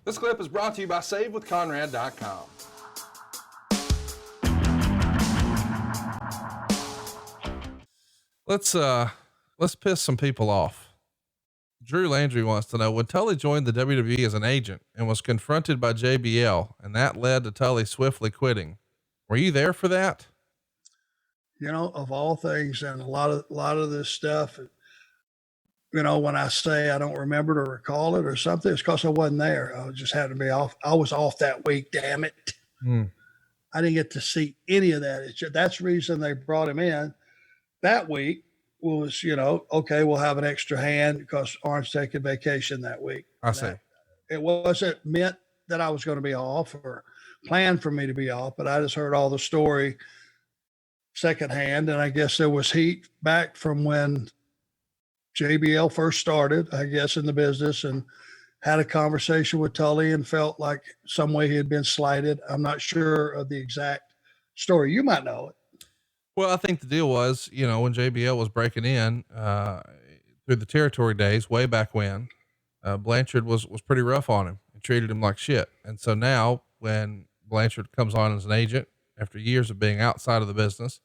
This clip is brought to you by SaveWithConrad.com. Let's piss some people off. Drew Landry wants to know, when Tully joined the WWE as an agent and was confronted by JBL, and that led to Tully swiftly quitting, were you there for that? You know, of all things, and a lot of this stuff, you know, when I say I don't remember it or recall it or something, it's because I wasn't there. I just had to be off. I was off that week. Damn it. I didn't get to see any of that. That's the reason they brought him in that week. Was, you know, okay, we'll have an extra hand because Arn's taking vacation that week. I see. It wasn't meant that I was going to be off or planned for me to be off, but I just heard all the story secondhand. And I guess there was heat back from when JBL first started, I guess, in the business, and had a conversation with Tully and felt like some way he had been slighted. I'm not sure of the exact story. You might know it. Well, I think the deal was, you know, when JBL was breaking in, through the territory days, way back when, Blanchard was pretty rough on him and treated him like shit. And so now when Blanchard comes on as an agent after years of being outside of the business,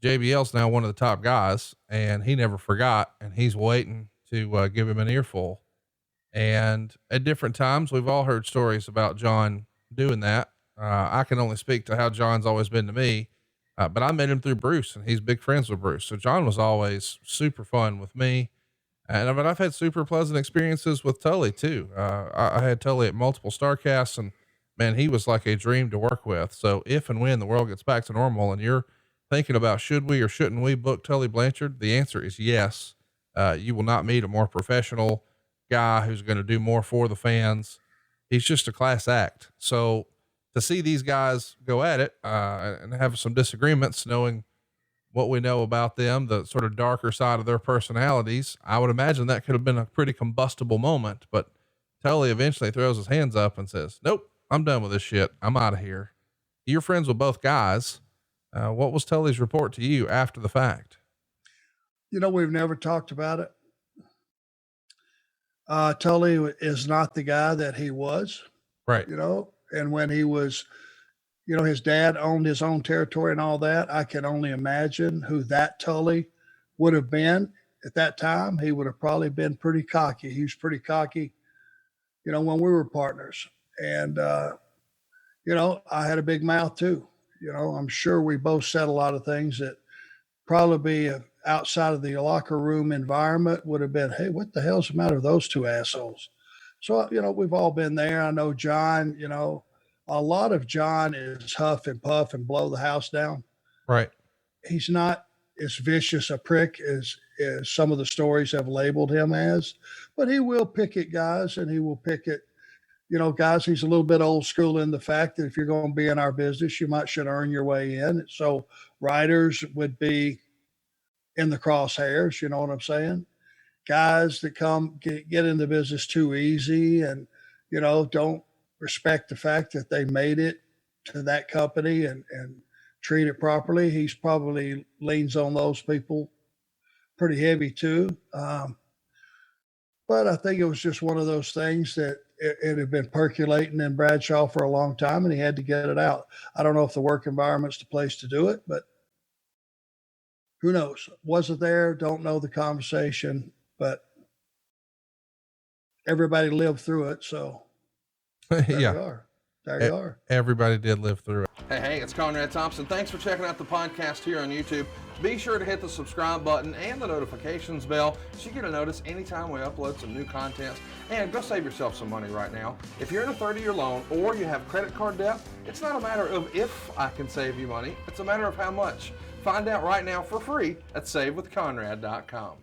JBL's now one of the top guys, and he never forgot, and he's waiting to give him an earful. And at different times, we've all heard stories about John doing that. I can only speak to how John's always been to me. But I met him through Bruce, and he's big friends with Bruce. So John was always super fun with me. But I've had super pleasant experiences with Tully too. I had Tully at multiple Starcasts, and man, he was like a dream to work with. So if and when the world gets back to normal and you're thinking about should we or shouldn't we book Tully Blanchard, the answer is yes. You will not meet a more professional guy who's going to do more for the fans. He's just a class act. So to see these guys go at it, and have some disagreements, knowing what we know about them, the sort of darker side of their personalities, I would imagine that could have been a pretty combustible moment, but Tully eventually throws his hands up and says, nope, I'm done with this shit. I'm out of here. You're friends with both guys. What was Tully's report to you after the fact? You know, we've never talked about it. Tully is not the guy that he was, right? You know, and when he was, you know, his dad owned his own territory and all that, I can only imagine who that Tully would have been at that time. He would have probably been pretty cocky. He was pretty cocky, you know, when we were partners. And, you know, I had a big mouth too. You know, I'm sure we both said a lot of things that probably be outside of the locker room environment would have been, hey, what the hell's the matter with those two assholes? So, you know, we've all been there. I know John, you know, a lot of John is huff and puff and blow the house down. Right. He's not as vicious a prick as some of the stories have labeled him as, but he will pick at guys, and he will pick at, you know, guys. He's a little bit old school in the fact that if you're going to be in our business, you should earn your way in. So writers would be in the crosshairs, you know what I'm saying? Guys that get in the business too easy and, you know, don't respect the fact that they made it to that company and treat it properly. He's probably leans on those people pretty heavy too. But I think it was just one of those things that it had been percolating in Bradshaw for a long time, and he had to get it out. I don't know if the work environment's the place to do it, but who knows? Wasn't there, don't know the conversation, but everybody lived through it. So there yeah, you are. There you are. Everybody did live through it. Hey, it's Conrad Thompson. Thanks for checking out the podcast here on YouTube. Be sure to hit the subscribe button and the notifications bell so you get a notice anytime we upload some new content. And go save yourself some money right now. If you're in a 30-year loan or you have credit card debt, it's not a matter of if I can save you money. It's a matter of how much. Find out right now for free at SaveWithConrad.com.